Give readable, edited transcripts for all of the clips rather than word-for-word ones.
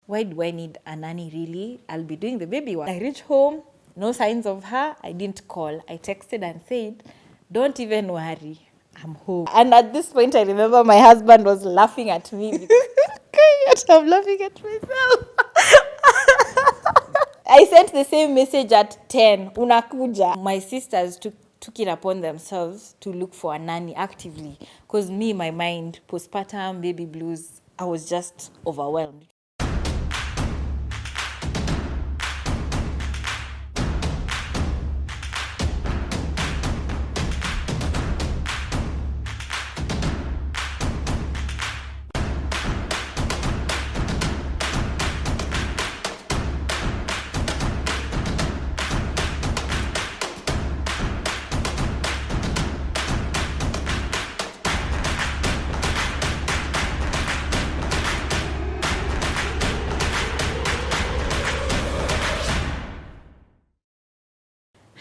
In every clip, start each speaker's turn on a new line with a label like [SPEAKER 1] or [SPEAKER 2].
[SPEAKER 1] why do I need a nanny really? I'll be doing the baby work. I reached home, no signs of her. I didn't call. I texted and said, don't even worry, I'm home. And at this point, I remember my husband was laughing at me. Okay, I'm laughing at myself. I sent the same message at 10. Unakuja. My sisters took it upon themselves to look for a nanny actively. Because me, my mind, postpartum, baby blues, I was just overwhelmed.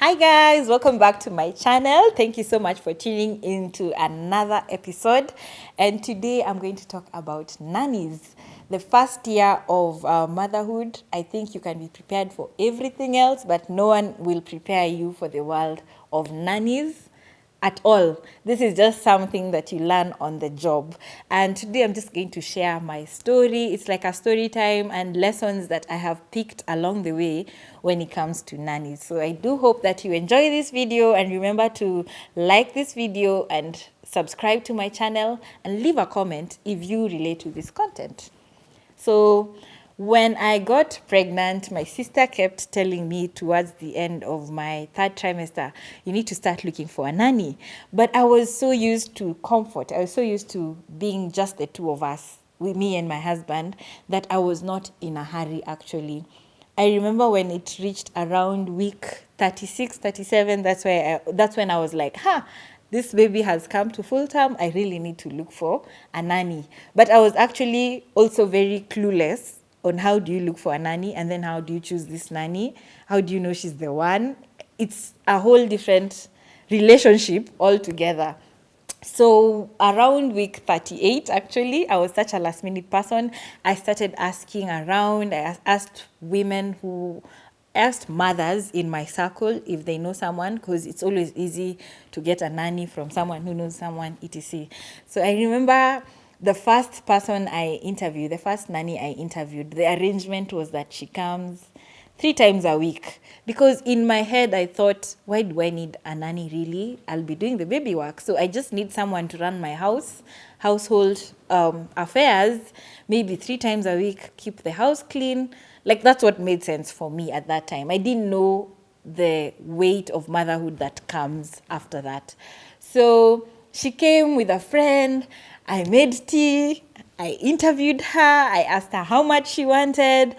[SPEAKER 1] Hi guys, welcome back to my channel. Thank you so much for tuning into another episode. And today I'm going to talk about nannies. The first year of motherhood, I think you can be prepared for everything else, but no one will prepare you for the world of nannies at all. This is just something that you learn on the job. And today I'm just going to share my story. It's like a story time and lessons that I have picked along the way when it comes to nannies. So I do hope that you enjoy this video, and remember to like this video and subscribe to my channel and leave a comment if you relate to this content. So when I got pregnant, my sister kept telling me towards the end of my third trimester, you need to start looking for a nanny. But I was so used to comfort. I was so used to being just the two of us, with me and my husband, that I was not in a hurry actually. I remember when it reached around week 36, 37, that's when I was like, this baby has come to full term. I really need to look for a nanny. But I was actually also very clueless on how do you look for a nanny, and then how do you choose this nanny? How do you know she's the one? It's a whole different relationship altogether. So around week 38, actually, I was such a last minute person. I started asking around. I asked mothers in my circle if they know someone, because it's always easy to get a nanny from someone who knows someone, etc. So I remember the first nanny I interviewed, the arrangement was that she comes 3 times a week, because in my head I thought, why do I need a nanny really? I'll be doing the baby work, so I just need someone to run my household affairs, maybe 3 times a week, keep the house clean. Like, that's what made sense for me at that time. I didn't know the weight of motherhood that comes after that. So she came with a friend. I made tea. I interviewed her. I asked her how much she wanted.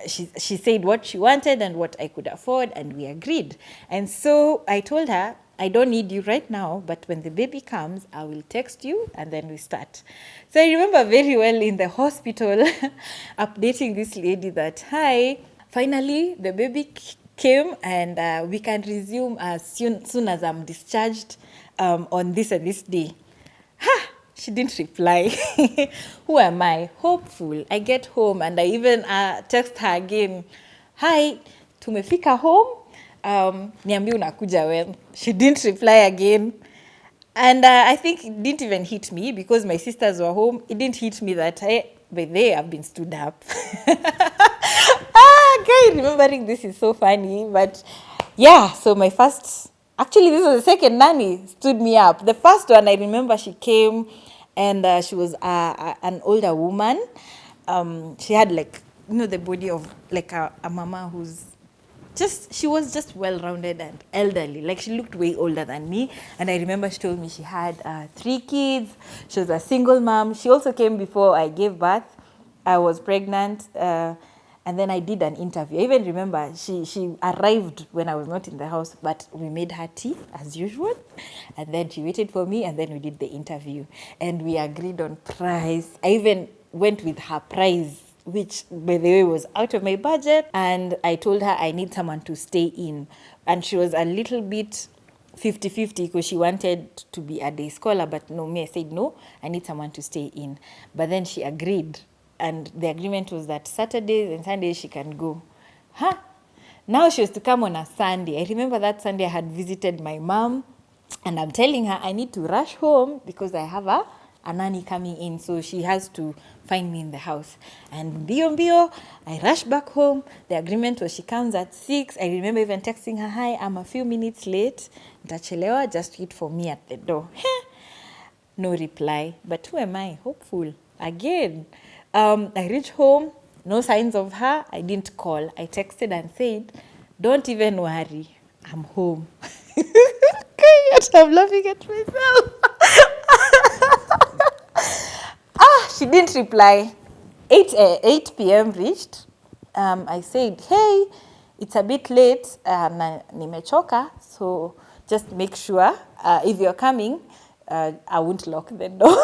[SPEAKER 1] She said what she wanted and what I could afford, and we agreed. And so I told her, I don't need you right now, but when the baby comes, I will text you and then we start. So I remember very well in the hospital updating this lady that, hi, finally the baby came, and we can resume as soon as I'm discharged on this and this day. She didn't reply. Who am I? Hopeful. I get home and I even text her again. Hi, tumefika home. Niambie unakuja when. She didn't reply again. And I think it didn't even hit me, because my sisters were home. It didn't hit me that, hey, but they have been stood up. Okay, remembering this is so funny. But yeah, so this was the second nanny stood me up. The first one, I remember she came, and she was an older woman. She had the body of like a mama who's she was just well-rounded and elderly. Like, she looked way older than me. And I remember she told me she had 3 kids. She was a single mom. She also came before I gave birth. I was pregnant. And then I did an interview. I even remember she arrived when I was not in the house, but we made her tea as usual. And then she waited for me, and then we did the interview. And we agreed on price. I even went with her price, which, by the way, was out of my budget. And I told her I need someone to stay in. And she was a little bit 50-50, because she wanted to be a day scholar. But no, me, I said, no, I need someone to stay in. But then she agreed. and the agreement was that Saturdays and Sundays she can go. Huh? Now she was to come on a Sunday. I remember that Sunday I had visited my mom, and I'm telling her I need to rush home because I have a nanny coming in, so she has to find me in the house. And bio, I rush back home. The agreement was she comes at 6. I remember even texting her, hi, I'm a few minutes late. Ntachelewa, just wait for me at the door. No reply. But who am I? Hopeful. Again. I reached home. No signs of her. I didn't call. I texted and said, don't even worry. I'm home. I'm laughing at myself. She didn't reply. 8 p.m. reached. I said, hey, it's a bit late. Na nimechoka, so just make sure if you're coming, I won't lock the door.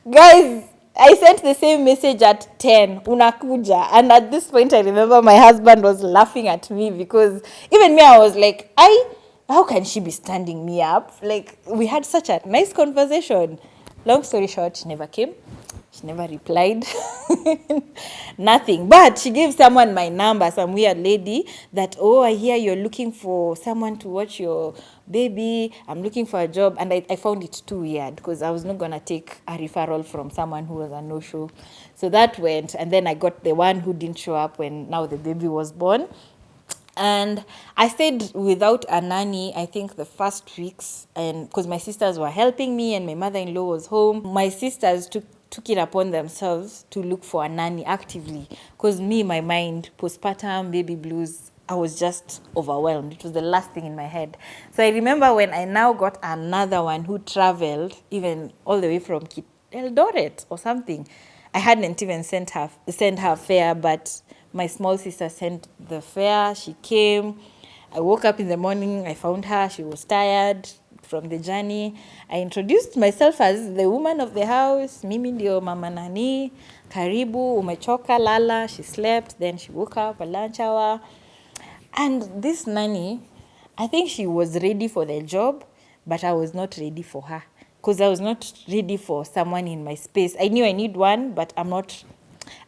[SPEAKER 1] Guys, I sent the same message at 10, unakuja. And at this point, I remember my husband was laughing at me because even me, I was like, how can she be standing me up? Like, we had such a nice conversation. Long story short, she never came. She never replied. Nothing. But she gave someone my number, some weird lady, that, oh, I hear you're looking for someone to watch your baby. I'm looking for a job. And I found it too weird because I was not going to take a referral from someone who was a no-show. So that went. And then I got the one who didn't show up when now the baby was born. And I stayed without a nanny, I think the first weeks, and because my sisters were helping me and my mother-in-law was home. My sisters took it upon themselves to look for a nanny actively, because me, my mind, postpartum, baby blues, I was just overwhelmed. It was the last thing in my head. So I remember when I now got another one who traveled, even all the way from Eldoret or something. I hadn't even sent her fare, but my small sister sent the fare. She came. I woke up in the morning. I found her. She was tired from the journey. I introduced myself as the woman of the house. Mimi ndio mama nani. Karibu, umechoka, lala. She slept. Then she woke up, a lunch hour. And this nanny, I think she was ready for the job, but I was not ready for her. Because I was not ready for someone in my space. I knew I need one, but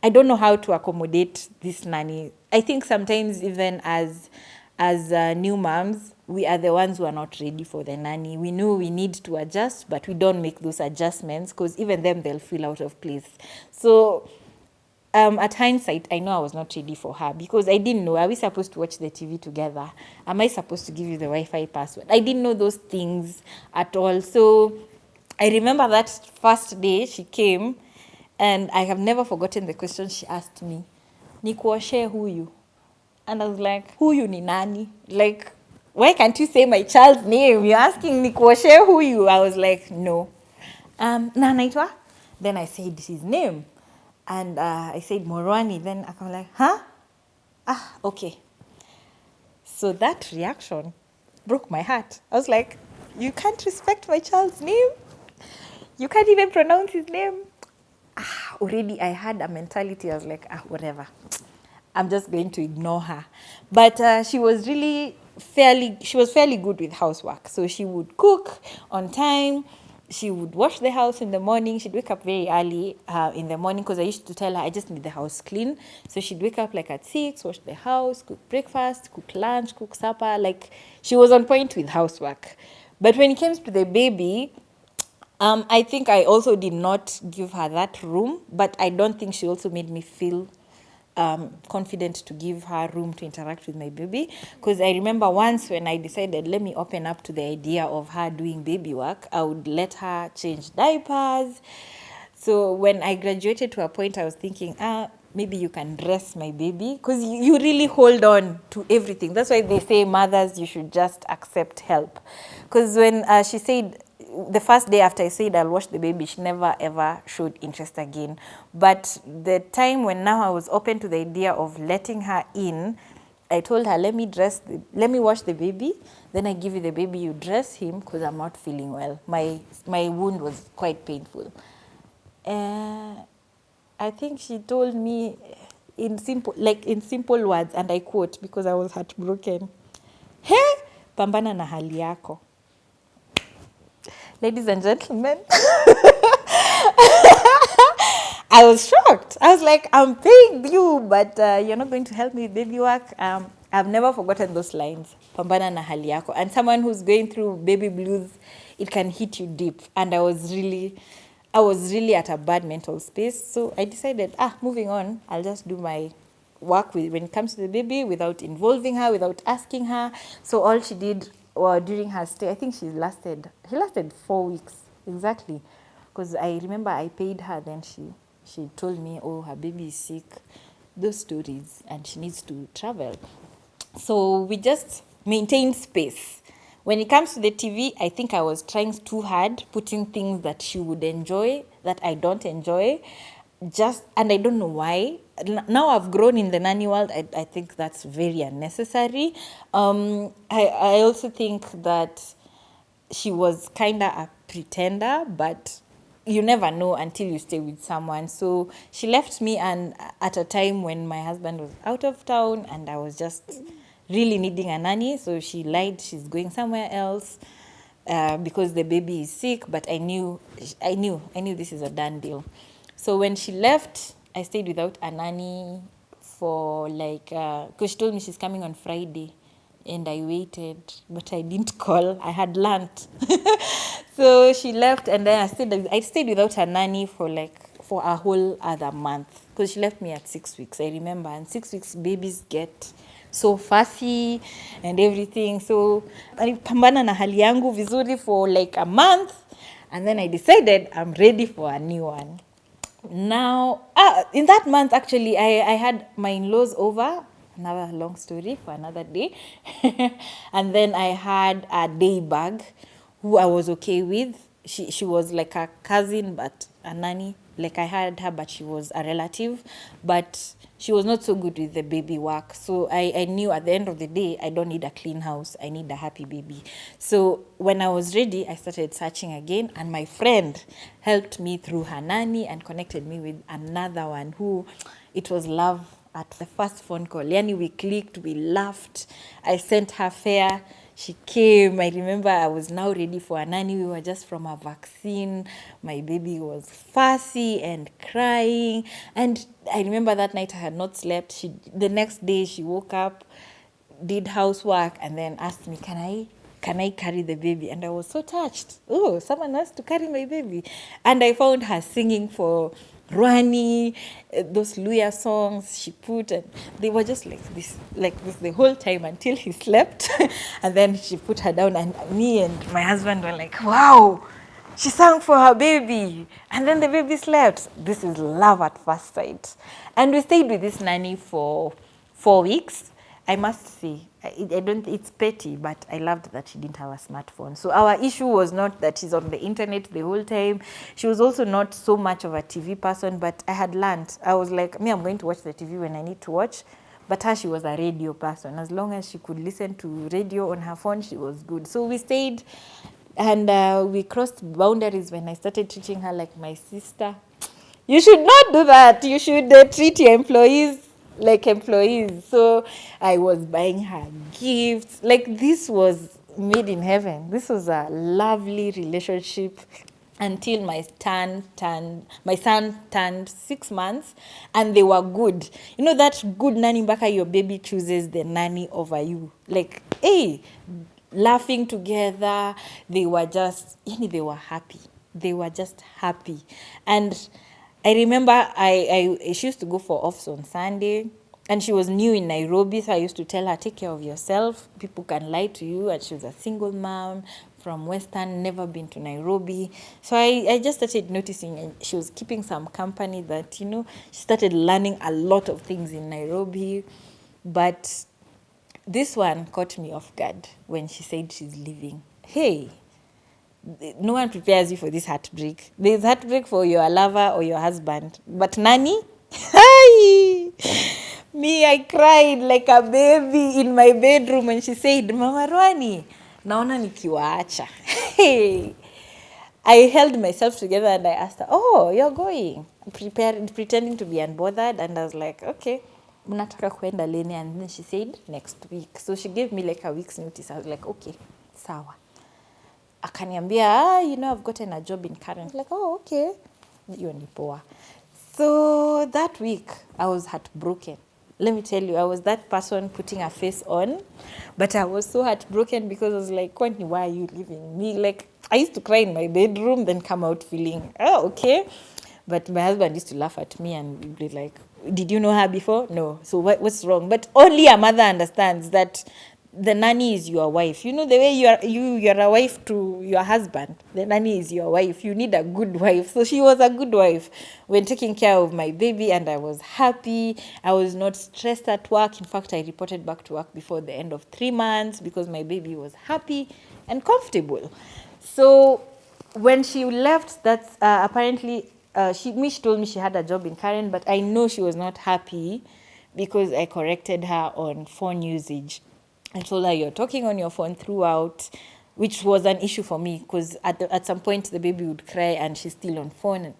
[SPEAKER 1] I don't know how to accommodate this nanny. I think sometimes even as new moms, we are the ones who are not ready for the nanny. We know we need to adjust, but we don't make those adjustments because even them, they'll feel out of place. So at hindsight, I know I was not ready for her because I didn't know. Are we supposed to watch the TV together? Am I supposed to give you the Wi-Fi password? I didn't know those things at all. So I remember that first day she came, and I have never forgotten the question she asked me. Nikuoshe huyu? And I was like, huyu ni nani? Like, why can't you say my child's name? You're asking nikuoshe huyu? I was like, no. Na naitwa? Then I said his name. And I said Morwani. Then I was like, huh? Okay. So that reaction broke my heart. I was like, you can't respect my child's name? You can't even pronounce his name? Already I had a mentality. I was like, whatever. I'm just going to ignore her. But she was fairly good with housework. So she would cook on time. She would wash the house in the morning. She'd wake up very early in the morning because I used to tell her I just need the house clean. So she'd wake up like at 6, wash the house, cook breakfast, cook lunch, cook supper. Like, she was on point with housework. But when it came to the baby, I think I also did not give her that room, but I don't think she also made me feel confident to give her room to interact with my baby. Because I remember once when I decided, let me open up to the idea of her doing baby work, I would let her change diapers. So when I graduated to a point, I was thinking, maybe you can dress my baby. Because you really hold on to everything. That's why they say mothers, you should just accept help. Because when she said, the first day after I said I'll wash the baby, she never ever showed interest again. But the time when now I was open to the idea of letting her in, I told her, let me wash the baby, then I give you the baby, you dress him because I'm not feeling well. My wound was quite painful. I think she told me in simple words, and I quote because I was heartbroken. Hey, pambana na hali yako. Ladies and gentlemen, I was shocked. I was like, I'm paying you, but you're not going to help me with baby work. I've never forgotten those lines. Pambana na hali yako. And someone who's going through baby blues, it can hit you deep. And I was really at a bad mental space. So I decided, moving on, I'll just do my work with when it comes to the baby without involving her, without asking her. So all she did during her stay, I think he lasted 4 weeks exactly, because I remember I paid her. Then she told me, oh, her baby is sick, those stories, and she needs to travel. So we just maintained space. When it comes to the TV, I think I was trying too hard, putting things that she would enjoy that I don't enjoy. And I don't know why. Now I've grown in the nanny world. I think that's very unnecessary. I also think that she was kind of a pretender, but you never know until you stay with someone. So she left me, and at a time when my husband was out of town and I was just really needing a nanny. So she lied she's going somewhere else because the baby is sick. But I knew this is a done deal. So when she left, I stayed without a nanny for because she told me she's coming on Friday. And I waited, but I didn't call. I had learnt. So she left, and then I stayed without a nanny for a whole other month, because she left me at 6 weeks, I remember. And 6 weeks, babies get so fussy and everything. So nilipambana na hali yangu vizuri for like a month, and then I decided I'm ready for a new one. Now, in that month, actually, I had my in-laws over. Another long story for another day. And then I had a day bag who I was okay with. She was like a cousin, but a nanny. Like I had her, but she was a relative. But she was not so good with the baby work. So I knew at the end of the day, I don't need a clean house. I need a happy baby. So when I was ready, I started searching again. And my friend helped me through her nanny and connected me with another one who, it was love at the first phone call. Yani, we clicked, we laughed. I sent her fare. She came. I remember I was now ready for a nanny. We were just from a vaccine. My baby was fussy and crying. And I remember that night I had not slept. The next day she woke up, did housework, and then asked me, can I carry the baby? And I was so touched. Oh, someone has to carry my baby. And I found her singing for Rwani, those Luya songs she put, and they were just like this the whole time until he slept. And then she put her down, and me and my husband were like, wow, she sang for her baby. And then the baby slept. This is love at first sight. And we stayed with this nanny for 4 weeks. I must say, it's petty, but I loved that she didn't have a smartphone. So our issue was not that she's on the internet the whole time. She was also not so much of a TV person, but I had learned. I was like, I'm going to watch the TV when I need to watch. But her, she was a radio person. As long as she could listen to radio on her phone, she was good. So we stayed, and we crossed boundaries when I started treating her like my sister. You should not do that. You should treat your employees like employees. So I was buying her gifts. Like, this was made in heaven. This was a lovely relationship until my son turned 6 months, and they were good. You know that good nanny baka, your baby chooses the nanny over you. Like, hey, laughing together. They were happy. They were just happy. And I remember she used to go for offs on Sunday, and she was new in Nairobi, so I used to tell her, take care of yourself. People can lie to you. And she was a single mom from Western, never been to Nairobi. So I just started noticing, and she was keeping some company that, she started learning a lot of things in Nairobi. But this one caught me off guard when she said she's leaving. Hey, no one prepares you for this heartbreak. There's heartbreak for your lover or your husband. But nanny? Hi! Me, I cried like a baby in my bedroom when she said, Mama Rwani, naona nikiwaacha. Hey! I held myself together and I asked her, oh, you're going? Pretending to be unbothered. And I was like, okay, mnataka kuenda lini? And then she said, next week. So she gave me like a week's notice. I was like, okay, sawa. Akaniambia, I've gotten a job in Karen. Like, oh, okay. Hiyo ni poa. So that week, I was heartbroken. Let me tell you, I was that person putting a face on, but I was so heartbroken because I was like, Courtney, why are you leaving me? Like, I used to cry in my bedroom, then come out feeling, oh, okay. But my husband used to laugh at me and be like, did you know her before? No. So what's wrong? But only a mother understands that the nanny is your wife. You know the way you're a wife to your husband. The nanny is your wife. You need a good wife. So she was a good wife when taking care of my baby, and I was happy. I was not stressed at work. In fact, I reported back to work before the end of 3 months because my baby was happy and comfortable. So when she left, that's apparently she told me she had a job in Karen, but I know she was not happy because I corrected her on phone usage. I told her, you're talking on your phone throughout, which was an issue for me because at some point the baby would cry and she's still on phone. And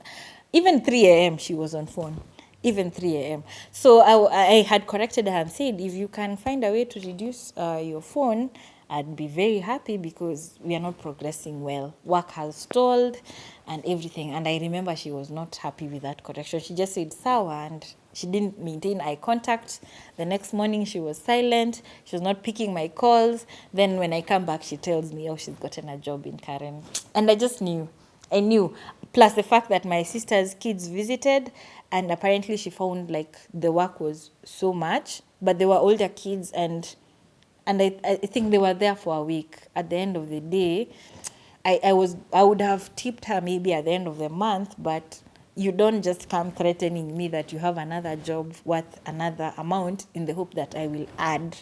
[SPEAKER 1] even 3 a.m. she was on phone. Even 3 a.m. So I had corrected her and said, if you can find a way to reduce your phone, I'd be very happy because we are not progressing well. Work has stalled and everything. And I remember she was not happy with that correction. She just said, Sawa, and she didn't maintain eye contact. The next morning, she was silent. She was not picking my calls. Then when I come back, she tells me, oh, she's gotten a job in Karen. And I just knew. I knew. Plus the fact that my sister's kids visited, and apparently she found like the work was so much, but they were older kids, and I think they were there for a week. At the end of the day, I would have tipped her maybe at the end of the month, but you don't just come threatening me that you have another job worth another amount in the hope that I will add.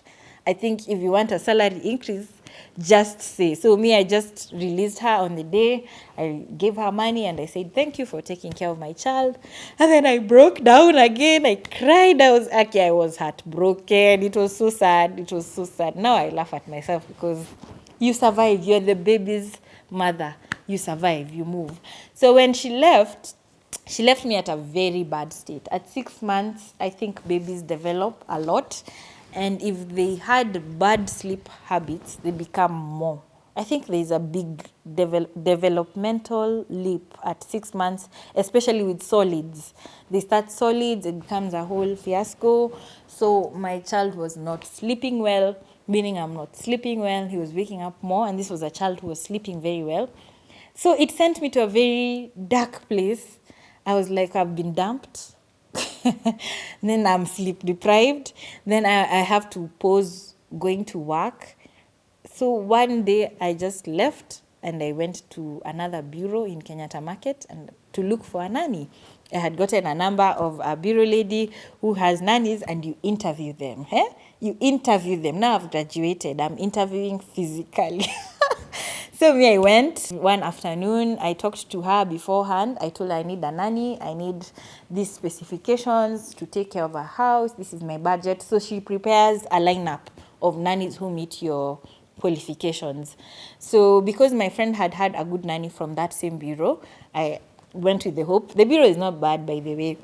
[SPEAKER 1] I think if you want a salary increase, just say. So me, I just released her on the day. I gave her money and I said, thank you for taking care of my child. And then I broke down again. I cried. I was heartbroken. It was so sad. It was so sad. Now I laugh at myself because you survive. You're the baby's mother. You survive. You move. So when she left me at a very bad state. At 6 months, I think babies develop a lot. And if they had bad sleep habits, they become more. I think there's a big developmental leap at 6 months, especially with solids. They start solids, it becomes a whole fiasco. So my child was not sleeping well, meaning I'm not sleeping well. He was waking up more, and this was a child who was sleeping very well. So it sent me to a very dark place. I was like, I've been dumped. Then I'm sleep deprived. Then I have to pause going to work. So one day I just left and I went to another bureau in Kenyatta Market and to look for a nanny. I had gotten a number of a bureau lady who has nannies, and you interview them. Eh? You interview them. Now I've graduated. I'm interviewing physically. So me, I went one afternoon. I talked to her beforehand. I told her I need a nanny. I need these specifications to take care of her house. This is my budget. So she prepares a lineup of nannies who meet your qualifications. So because my friend had a good nanny from that same bureau, I went with the hope. The bureau is not bad, by the way.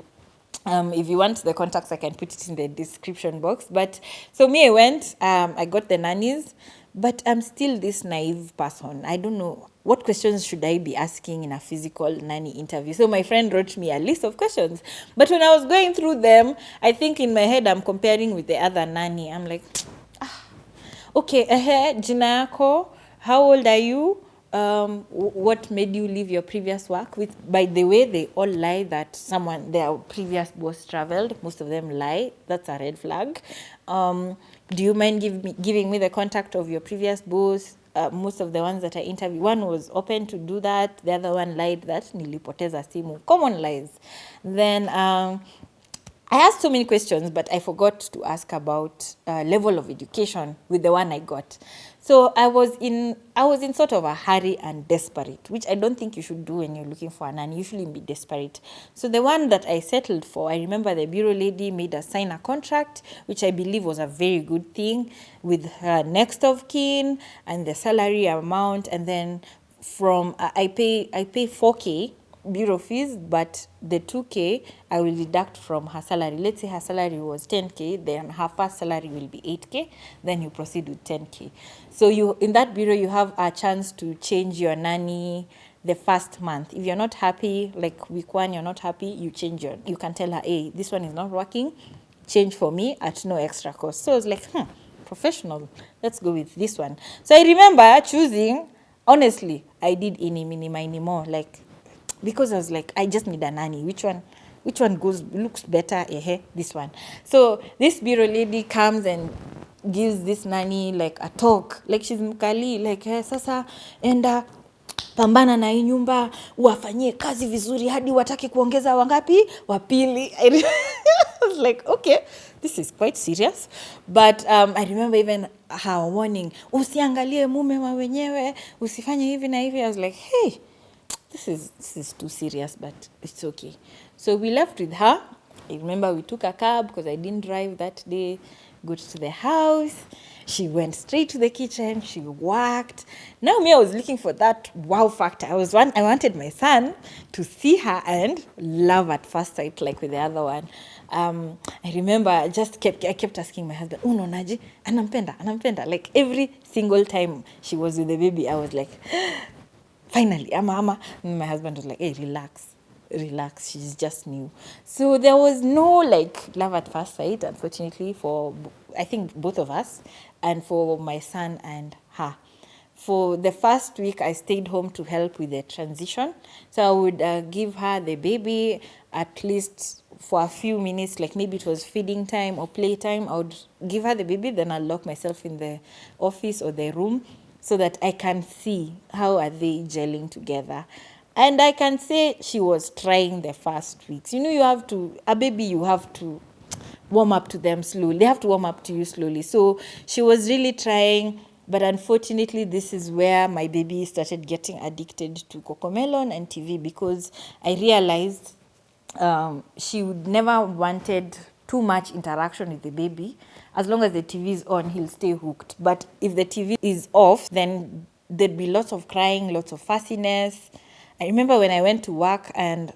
[SPEAKER 1] If you want the contacts, I can put it in the description box. But so me, I went, I got the nannies, but I'm still this naive person. I don't know what questions should I be asking in a physical nanny interview. So my friend wrote me a list of questions. But when I was going through them, I think in my head, I'm comparing with the other nanny. I'm like, okay, jina yako, how old are you? What made you leave your previous work? With, by the way, they all lie that their previous boss traveled. Most of them lie. That's a red flag. Do you mind giving me the contact of your previous boss? Most of the ones that I interviewed, one was open to do that. The other one lied that nilipoteza simu. Common lies. Then I asked so many questions, but I forgot to ask about level of education with the one I got. So I was in sort of a hurry and desperate, which I don't think you should do when you're looking for a nanny. You shouldn't be desperate. So the one that I settled for, I remember the bureau lady made us sign a contract, which I believe was a very good thing, with her next of kin and the salary amount, and then from I pay 4K bureau fees, but the 2K I will deduct from her salary. Let's say her salary was 10K, then her first salary will be 8K, then you proceed with 10K. So you in that bureau, you have a chance to change your nanny the first month. If you're not happy, like week 1, you're not happy, you change you can tell her, hey, this one is not working, change for me at no extra cost. So I was like, professional, let's go with this one. So I remember choosing, honestly, I did any, mini, miny, more, like, because I was like, I just need a nanny. Which one looks better? This one. So this bureau lady comes and gives this nanny like a talk, like she's mkali, like sasa enda pambana na hii nyumba, wafanyie kazi vizuri hadi wataki kuongeza wangapi, wapili. I was like, okay, this is quite serious. But I remember even her warning, usiangalie mume wa wenyewe, usifanye hivi na hivi. I was like, hey, this is too serious, but it's okay. So we left with her. I remember we took a cab because I didn't drive that day. Got to the house. She went straight to the kitchen. She worked. Now me, I was looking for that wow factor. I wanted my son to see her and love at first sight, like with the other one. I remember I kept asking my husband, unaonaje? Anampenda. Like every single time she was with the baby, I was like, finally, ama. And my husband was like, hey, relax, she's just new. So there was no like love at first sight, unfortunately, for I think both of us, and for my son and her. For the first week, I stayed home to help with the transition. So I would give her the baby at least for a few minutes, like maybe it was feeding time or playtime. I would give her the baby, then I'll lock myself in the office or the room so that I can see how are they gelling together. And I can say she was trying the first weeks. You have to warm up to them slowly. They have to warm up to you slowly. So she was really trying, but unfortunately, this is where my baby started getting addicted to Cocomelon and TV, because I realized she would never wanted too much interaction with the baby. As long as the TV is on, he'll stay hooked. But if the TV is off, then there'd be lots of crying, lots of fussiness. I remember when I went to work and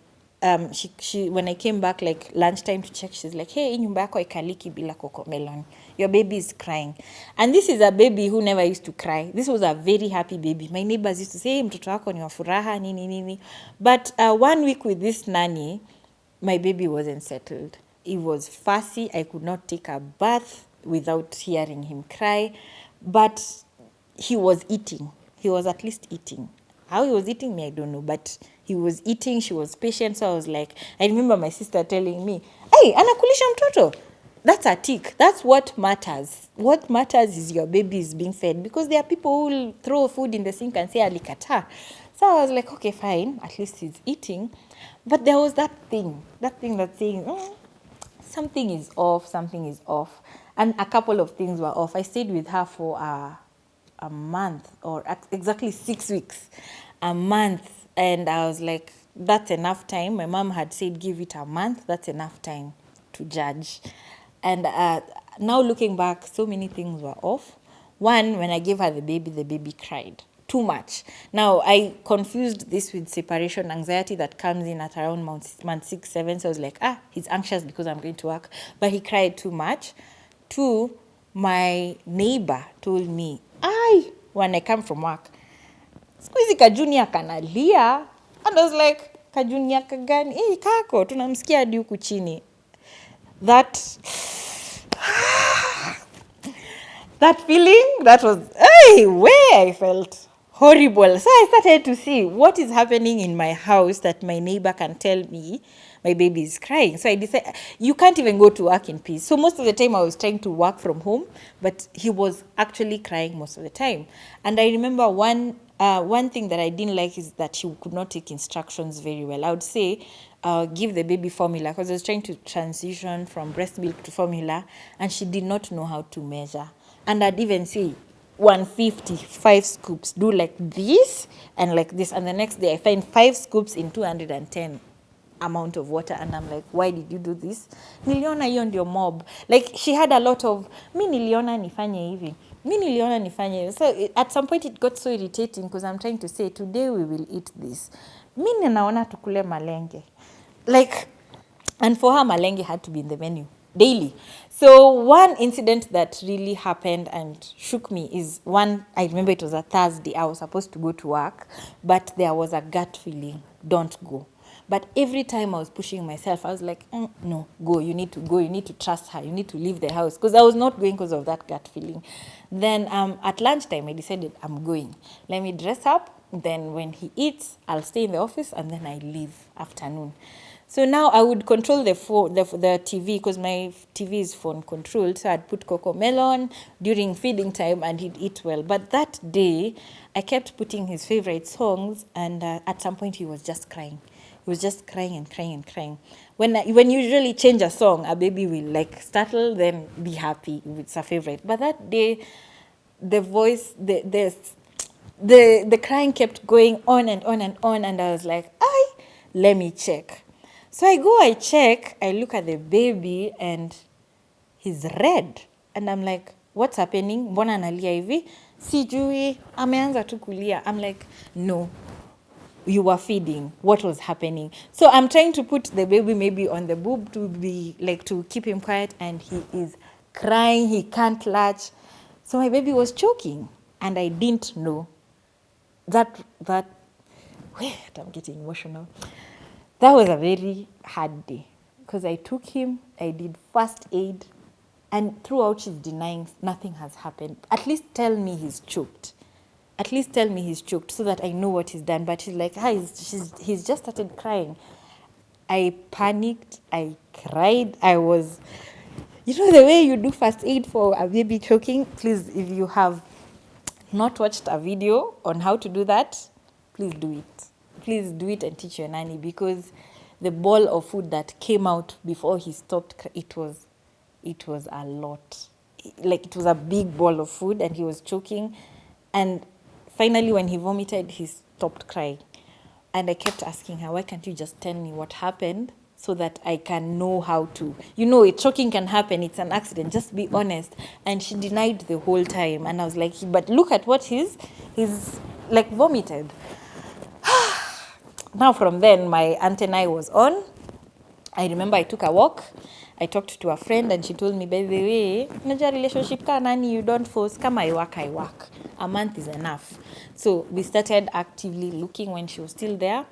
[SPEAKER 1] she when I came back like lunchtime to check, she's like, hey, nyumba yako ikaliki bila Cocomelon. Your baby is crying. And this is a baby who never used to cry. This was a very happy baby. My neighbors used to say, hey, mtoto wako ni wa furaha, nini. But 1 week with this nanny, my baby wasn't settled. He was fussy. I could not take a bath without hearing him cry. But he was eating. He was at least eating. How he was eating me, I don't know. But he was eating. She was patient. So I was like, I remember my sister telling me, hey, anakulisha mtoto. That's a tick. That's what matters. What matters is your baby is being fed. Because there are people who will throw food in the sink and say, alikata. So I was like, okay, fine. At least he's eating. But there was that thing that's saying, something is off. And a couple of things were off. I stayed with her for a month, or exactly 6 weeks, a month. And I was like, that's enough time. My mom had said, give it a month. That's enough time to judge. And now looking back, so many things were off. One, when I gave her the baby cried too much. Now, I confused this with separation anxiety that comes in at around month 6, 7. So I was like, he's anxious because I'm going to work. But he cried too much. 2, my neighbor told me, when I come from work, siku hizi kajunia kanalia. And I was like, kajunia kagani? Kako, tunamsikia hadi huku chini. That feeling, that was, where I felt horrible. So I started to see what is happening in my house that my neighbor can tell me my baby is crying. So I decided, you can't even go to work in peace. So most of the time I was trying to work from home, but he was actually crying most of the time. And I remember one thing that I didn't like is that she could not take instructions very well. I would say, give the baby formula, because I was trying to transition from breast milk to formula, and she did not know how to measure. And I'd even say 150, 5 scoops, do like this and like this. And the next day I find 5 scoops in 210 amount of water. And I'm like, why did you do this? Niliona hiyo ndio mob. Like she had a lot of, mi niliona nifanye hivi. So at some point it got so irritating because I'm trying to say, today we will eat this. Mi ninaona tukule malenge. Like, and for her, malenge had to be in the menu. daily. So one incident that really happened and shook me is one, I remember it was a Thursday. I was supposed to go to work, but there was a gut feeling, don't go. But every time I was pushing myself, I was like, no, go, you need to go, you need to trust her, you need to leave the house. Because I was not going because of that gut feeling. Then at lunchtime, I decided I'm going. Let me dress up. Then when he eats, I'll stay in the office and then I leave afternoon. So now I would control the phone, the TV, because my TV is phone controlled. So I'd put Coco Melon during feeding time and he'd eat well. But that day, I kept putting his favorite songs, and at some point he was just crying. He was just crying and crying and crying. When you usually change a song, a baby will like startle, then be happy if it's a favorite. But that day, the voice, the crying kept going on and on and on, and I was like, let me check. So I check, I look at the baby and he's red. And I'm like, what's happening? Mbona analia hivi? Sijui, ameanza tu kulia. I'm like, no, you were feeding. What was happening? So I'm trying to put the baby maybe on the boob to be like, to keep him quiet, and he is crying, he can't latch. So my baby was choking and I didn't know. Wait, I'm getting emotional. That was a very hard day because I took him, I did first aid, and throughout she's denying nothing has happened. At least tell me he's choked. At least tell me he's choked so that I know what he's done. But she's like, he's just started crying. I panicked, I cried, I was, the way you do first aid for a baby choking, please, if you have not watched a video on how to do that, please do it. Please do it and teach your nanny, because the bowl of food that came out before he stopped, it was a lot. Like, it was a big bowl of food and he was choking. And finally, when he vomited, he stopped crying. And I kept asking her, why can't you just tell me what happened so that I can know how to, choking can happen. It's an accident. Just be honest. And she denied the whole time. And I was like, but look at what he's like vomited. Now from then, my antennae was on. I remember I took a walk. I talked to a friend and she told me, by the way, unajua relationship ka nani, you don't force. Kama I work. A month is enough. So we started actively looking when she was still there.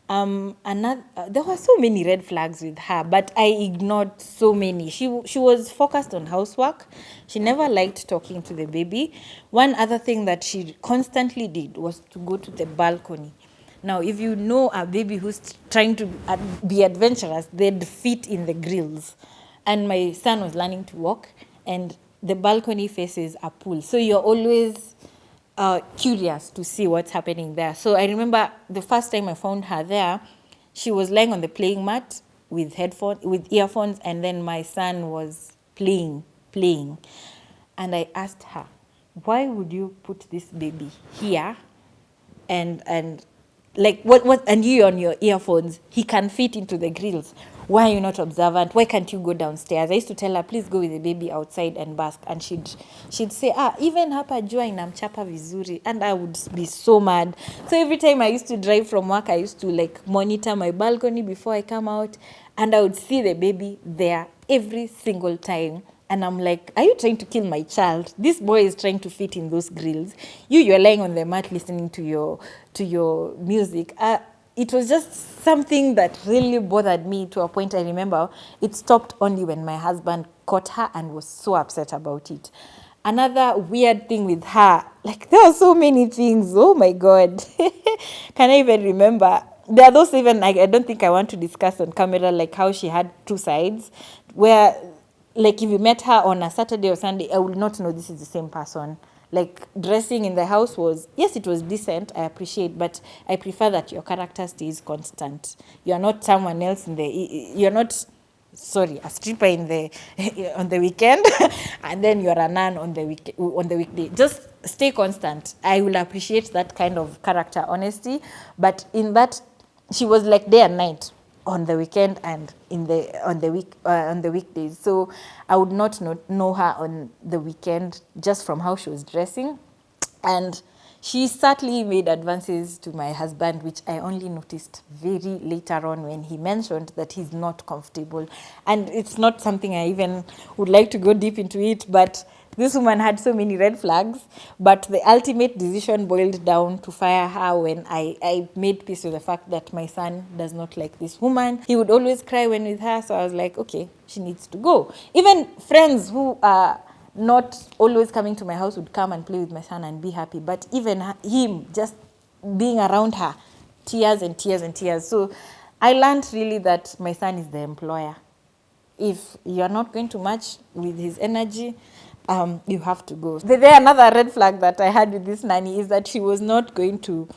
[SPEAKER 1] There were so many red flags with her, but I ignored so many. She was focused on housework. She never liked talking to the baby. One other thing that she constantly did was to go to the balcony. Now, if you know a baby who's trying to be adventurous, they'd fit in the grills. And my son was learning to walk, and the balcony faces a pool. So you're always curious to see what's happening there. So I remember the first time I found her there, she was lying on the playing mat with earphones, and then my son was playing. And I asked her, why would you put this baby here and like what and you on your earphones, he can fit into the grills? Why are you not observant? Why can't you go downstairs? I used to tell her, please go with the baby outside and bask, and she'd say, even hapa jua inamchapa vizuri, and I would be so mad. So every time I used to drive from work, I used to like monitor my balcony before I come out, and I would see the baby there every single time. And I'm like, are you trying to kill my child? This boy is trying to fit in those grills. You're lying on the mat listening to your music. It was just something that really bothered me to a point. I remember it stopped only when my husband caught her and was so upset about it. Another weird thing with her, like there are so many things. Oh my God. Can I even remember? There are those even I don't think I want to discuss on camera, like how she had two sides, where like if you met her on a Saturday or Sunday, I would not know this is the same person. Like dressing in the house was, yes, it was decent, I appreciate, but I prefer that your character stays constant. You're not someone else you're not, a stripper in the on the weekend, and then you're a nun on the weekday. Just stay constant. I will appreciate that kind of character honesty, but in that, she was like day and night on the weekend and on the weekdays. So I would not know her on the weekend just from how she was dressing. And She certainly made advances to my husband, which I only noticed very later on when he mentioned that he's not comfortable. And it's not something I even would like to go deep into it, but this woman had so many red flags. But the ultimate decision boiled down to fire her when I made peace with the fact that my son does not like this woman. He would always cry when with her, so I was like, okay, she needs to go. Even friends who are not always coming to my house would come and play with my son and be happy. But even him just being around her, tears and tears and tears. So I learned really that my son is the employer. If you're not going to match with his energy, you have to go. There another red flag that I had with this nanny is that she was not going to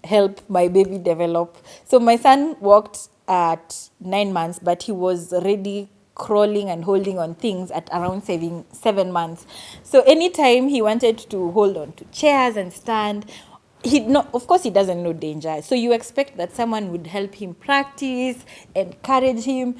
[SPEAKER 1] help my baby develop. So my son walked at 9 months, but he was already crawling and holding on things at around 7 months. So anytime he wanted to hold on to chairs and stand, of course he doesn't know danger. So you expect that someone would help him practice, encourage him.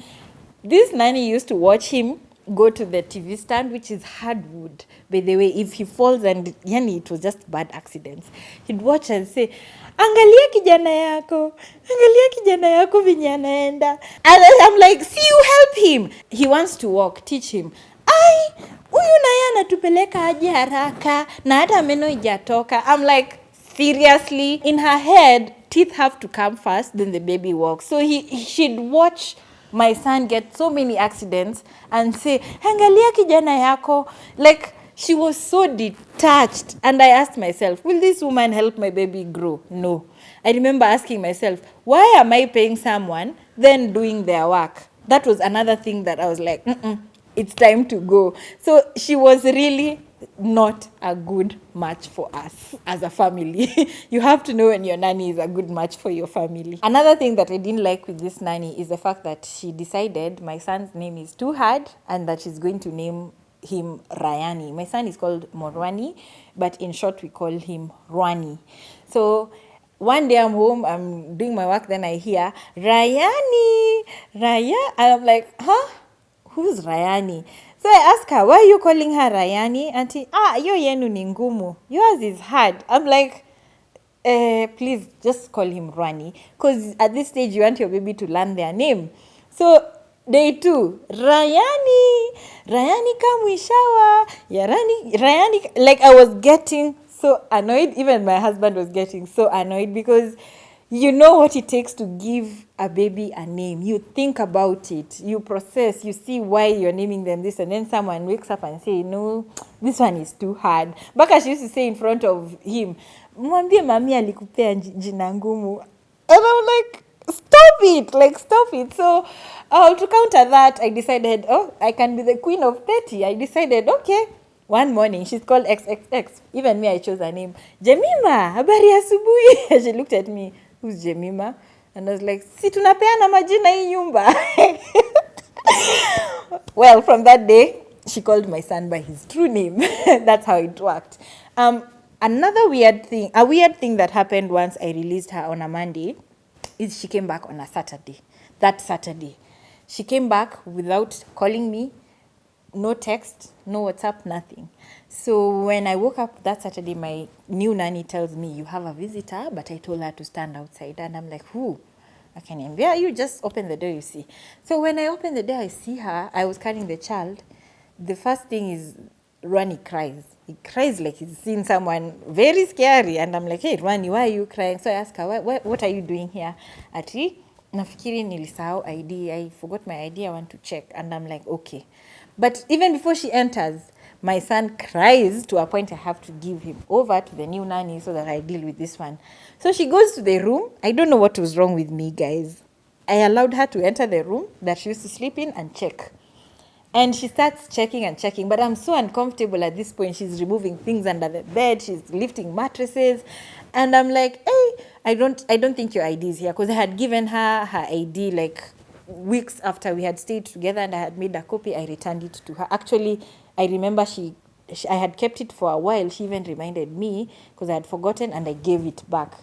[SPEAKER 1] This nanny used to watch him go to the TV stand, which is hardwood. By the way, if he falls and it was just bad accidents, he'd watch and say, angalia kijana yako venye anaenda. And I'm like, see, you help him. He wants to walk, teach him. Huyu naye anatupeleka aje haraka na hata meno ijatoka. I'm like, seriously? In her head, teeth have to come first, then the baby walks. So she'd watch my son get so many accidents and say, angalia kijana yako. Like, she was so detached. And I asked myself, will this woman help my baby grow? No. I remember asking myself, why am I paying someone then doing their work? That was another thing that I was like, it's time to go. So she was really not a good match for us as a family. You have to know when your nanny is a good match for your family. Another thing that I didn't like with this nanny is the fact that she decided my son's name is too hard and that she's going to name him Rayani. My son is called Morwani, but in short we call him Rwani. So one day I'm home, I'm doing my work, then I hear Rayani, and I'm like, huh? Who's Rayani? So I ask her, why are you calling her Rayani? Auntie, yo yenu ni ngumu. Yours is hard. I'm like, please just call him Rwani. Because at this stage, you want your baby to learn their name. So day 2, Rayani kamwishawa. Rayani. Like I was getting so annoyed. Even my husband was getting so annoyed because you know what it takes to give a baby a name. You think about it, you process, you see why you're naming them this, and then someone wakes up and say, no, this one is too hard. Baka she used to say in front of him, mwambie mami alikupea jina ngumu. And I'm like, stop it. So to counter that, I decided, I can be the queen of petty. I decided, okay. One morning, she's called XXX. Even me, I chose her name. Jemima, habari asubuhi. She looked at me, who's Jemima? And I was like, si tunapeana majina hii nyumba. Well, from that day, she called my son by his true name. That's how it worked. A weird thing that happened once I released her on a Monday is she came back on a Saturday. That Saturday. She came back without calling me. No text, no WhatsApp, nothing. So when I woke up that Saturday, my new nanny tells me, you have a visitor, but I told her to stand outside. And I'm like, who? Yeah, you just open the door, you see. So when I open the door, I see her. I was carrying the child. The first thing is Rwani cries. He cries like he's seen someone very scary. And I'm like, hey, Rwani, why are you crying? So I ask her, what are you doing here? Ati, nafikiri nilisahau ID. I forgot my ID. I want to check. And I'm like, okay. But even before she enters, my son cries to a point I have to give him over to the new nanny so that I deal with this one. So she goes to the room. I don't know what was wrong with me, guys. I allowed her to enter the room that she used to sleep in and check. And she starts checking and checking. But I'm so uncomfortable at this point. She's removing things under the bed. She's lifting mattresses. And I'm like, hey, I don't think your ID is here. Because I had given her ID like weeks after we had stayed together and I had made a copy. I returned it to her. Actually, I remember I had kept it for a while. She even reminded me because I had forgotten and I gave it back.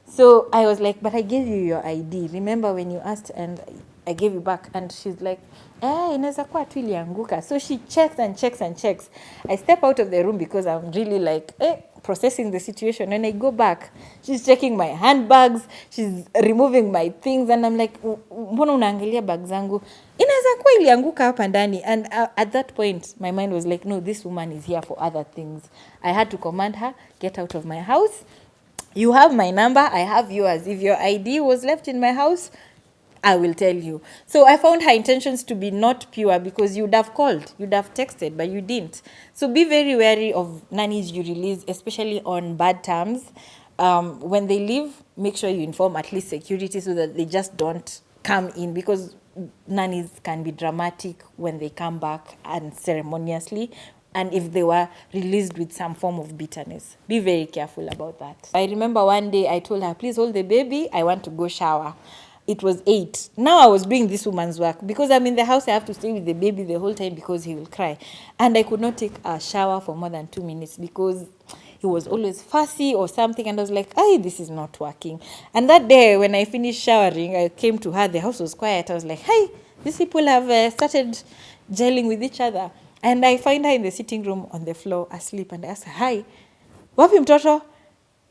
[SPEAKER 1] So I was like, but I gave you your ID. Remember when you asked? And I gave it back. And she's like, inaweza kuwa tu ilianguka. So she checks and checks and checks. I step out of the room because I'm really like, processing the situation. When I go back, she's checking my handbags, she's removing my things, and I'm like, mbona unaangalia bag zangu? Inaweza kuwa ilianguka hapa ndani. And at that point, my mind was like, no, this woman is here for other things. I had to command her, get out of my house. You have my number, I have yours. If your ID was left in my house, I will tell you. So I found her intentions to be not pure, because you'd have called, you'd have texted, but you didn't. So be very wary of nannies you release, especially on bad terms. When they leave, make sure you inform at least security so that they just don't come in, because nannies can be dramatic when they come back unceremoniously, and if they were released with some form of bitterness. Be very careful about that. I remember one day I told her, please hold the baby, I want to go shower. It was 8. Now I was doing this woman's work. Because I'm in the house, I have to stay with the baby the whole time because he will cry. And I could not take a shower for more than 2 minutes because he was always fussy or something. And I was like, this is not working. And that day when I finished showering, I came to her. The house was quiet. I was like, hey, these people have started gelling with each other. And I find her in the sitting room on the floor asleep. And I ask her, hi, wapi mtoto?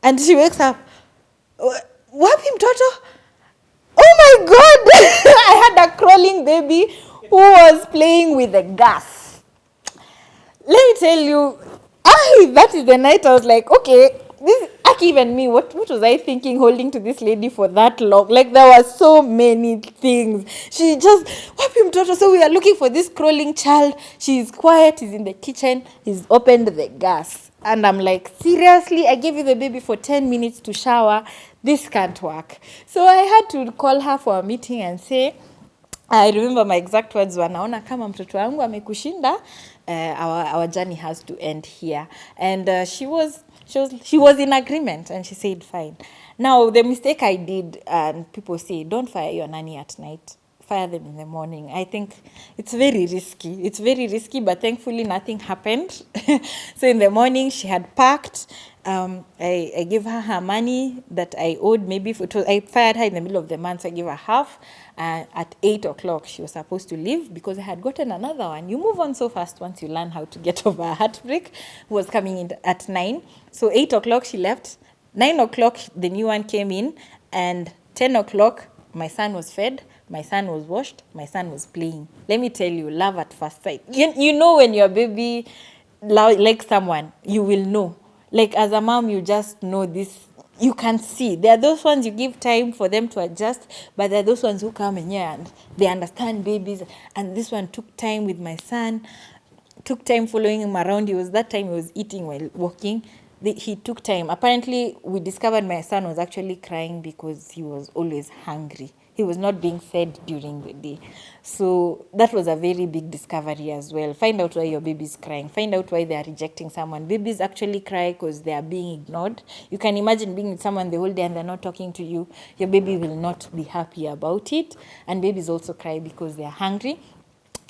[SPEAKER 1] And she wakes up, wapi mtoto? Oh my God! I had a crawling baby who was playing with the gas. Let me tell you, that is the night I was like, okay, this even me, what was I thinking holding to this lady for that long? Like, there were so many things. She just, wapi mtoto? So we are looking for this crawling child. She's quiet, he's in the kitchen, he's opened the gas. And I'm like, seriously, I gave you the baby for 10 minutes to shower. This can't work. So I had to call her for a meeting and say, I remember my exact words were, naona kama mtoto wangu amekushinda, our journey has to end here. And she was in agreement, and she said, fine. Now, the mistake I did, and people say, don't fire your nanny at night. Fire them in the morning. I think it's very risky. It's very risky, but thankfully nothing happened. So in the morning, she had packed. I gave her money that I owed. I fired her in the middle of the month, so I gave her half. At 8 o'clock, she was supposed to leave because I had gotten another one. You move on so fast once you learn how to get over a heartbreak. Who was coming in at 9. So 8 o'clock, she left. 9 o'clock, the new one came in. And 10 o'clock, my son was fed. My son was washed. My son was playing. Let me tell you, love at first sight. You know when your baby likes someone, you will know. Like, as a mom, you just know this. You can see. There are those ones you give time for them to adjust, but there are those ones who come in here and they understand babies. And this one took time with my son, took time following him around. That time he was eating while walking. He took time. Apparently, we discovered my son was actually crying because he was always hungry. He was not being fed during the day. So that was a very big discovery as well. Find out why your baby is crying. Find out why they are rejecting someone. Babies actually cry because they are being ignored. You can imagine being with someone the whole day and they're not talking to you. Your baby will not be happy about it. And babies also cry because they are hungry.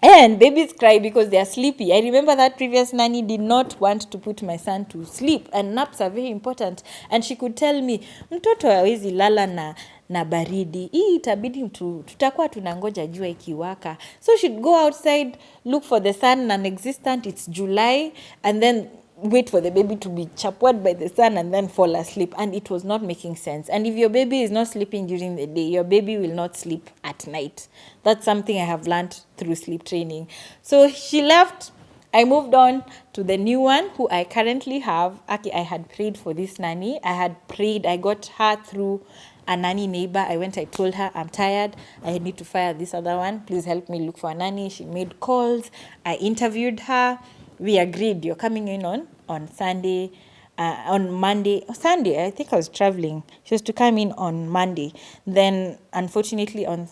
[SPEAKER 1] And babies cry because they are sleepy. I remember that previous nanny did not want to put my son to sleep. And naps are very important. And she could tell me, mtoto hawezi lala na baridi. Hii itabidi tutakuwa tunangoja jua ikiwaka. So she'd go outside, look for the sun, non-existent. It's July. And then wait for the baby to be chapeaued by the sun and then fall asleep. And it was not making sense. And if your baby is not sleeping during the day, your baby will not sleep at night. That's something I have learned through sleep training. So she left. I moved on to the new one who I currently have. I had prayed for this nanny. I got her through a nanny neighbor. I told her, I'm tired. I need to fire this other one. Please help me look for a nanny. She made calls. I interviewed her. We agreed, you're coming in on Sunday, on Monday, Sunday, I think I was traveling. She was to come in on Monday. Then, unfortunately, on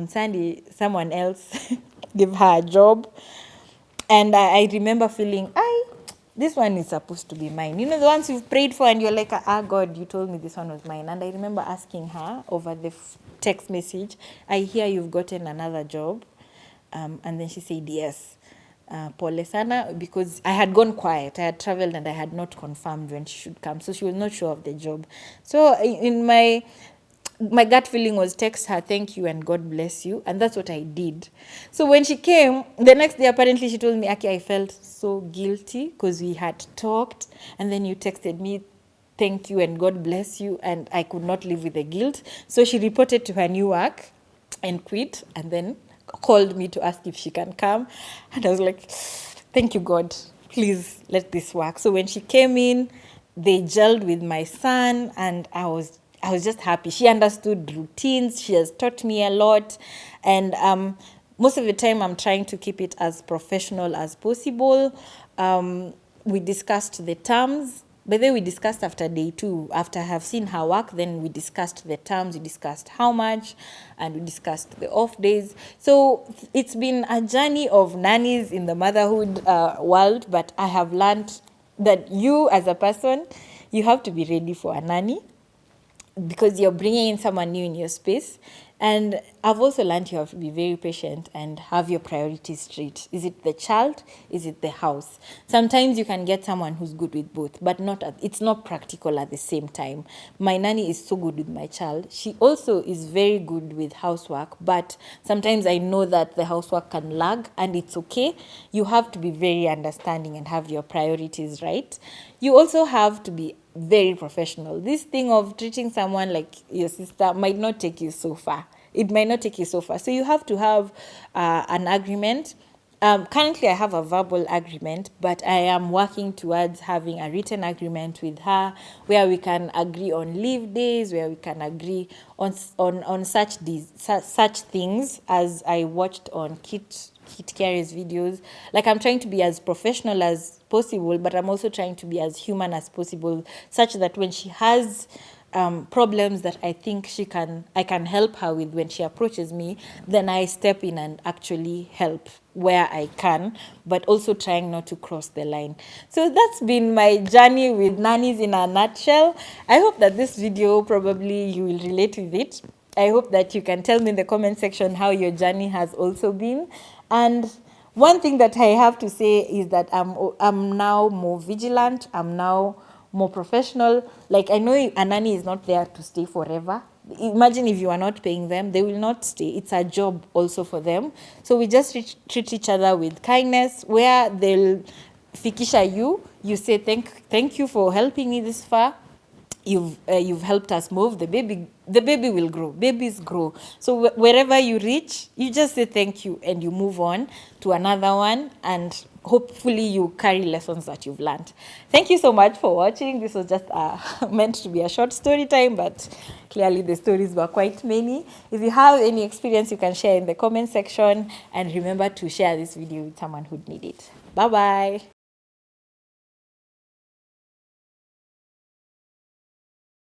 [SPEAKER 1] Sunday, someone else gave her a job. And I remember feeling, this one is supposed to be mine. You know, the ones you've prayed for and you're like, God, you told me this one was mine. And I remember asking her over the text message, I hear you've gotten another job. And then she said, yes. Pole sana, because I had gone quiet. I had traveled and I had not confirmed when she should come. So she was not sure of the job. So in my my gut feeling was text her thank you and God bless you, and that's what I did. So when she came the next day, apparently she told me, Aki, I felt so guilty because we had talked, and then you texted me thank you and God bless you, and I could not live with the guilt. So she reported to her new work and quit, and then called me to ask if she can come, and I was like, thank you God, please let this work. So when she came in, they gelled with my son, and I was just happy. She understood routines. She has taught me a lot, and most of the time I'm trying to keep it as professional as possible. We discussed the terms. By the way, we discussed after day 2. After I have seen her work, then we discussed the terms, we discussed how much, and we discussed the off days. So it's been a journey of nannies in the motherhood world, but I have learned that you as a person, you have to be ready for a nanny, because you're bringing in someone new in your space. And I've also learned you have to be very patient and have your priorities straight. Is it the child? Is it the house? Sometimes you can get someone who's good with both, but it's not practical at the same time. My nanny is so good with my child. She also is very good with housework, but sometimes I know that the housework can lag, and it's okay. You have to be very understanding and have your priorities right. You also have to be very professional. This thing of treating someone like your sister might not take you so far. It might not take you so far. So you have to have an agreement. Currently, I have a verbal agreement, but I am working towards having a written agreement with her, where we can agree on leave days, where we can agree on such things as I watched on Kit Carey's videos. Like, I'm trying to be as professional as possible, but I'm also trying to be as human as possible, such that when she has problems that I think I can help her with when she approaches me, then I step in and actually help where I can, but also trying not to cross the line. So that's been my journey with nannies in a nutshell. I hope that this video, probably you will relate with it. I hope that you can tell me in the comment section how your journey has also been. And one thing that I have to say is that I'm now more vigilant. I'm now more professional. Like, I know a nanny is not there to stay forever. Imagine if you are not paying them, they will not stay. It's a job also for them. So we just treat each other with kindness, where they'll fikisha you say thank you for helping me this far. You've helped us move. The baby will grow. Babies grow. So wherever you reach, you just say thank you and you move on to another one, and hopefully you carry lessons that you've learned. Thank you so much for watching. This was just meant to be a short story time, but clearly the stories were quite many. If you have any experience, you can share in the comment section, and remember to share this video with someone who'd need it. Bye bye.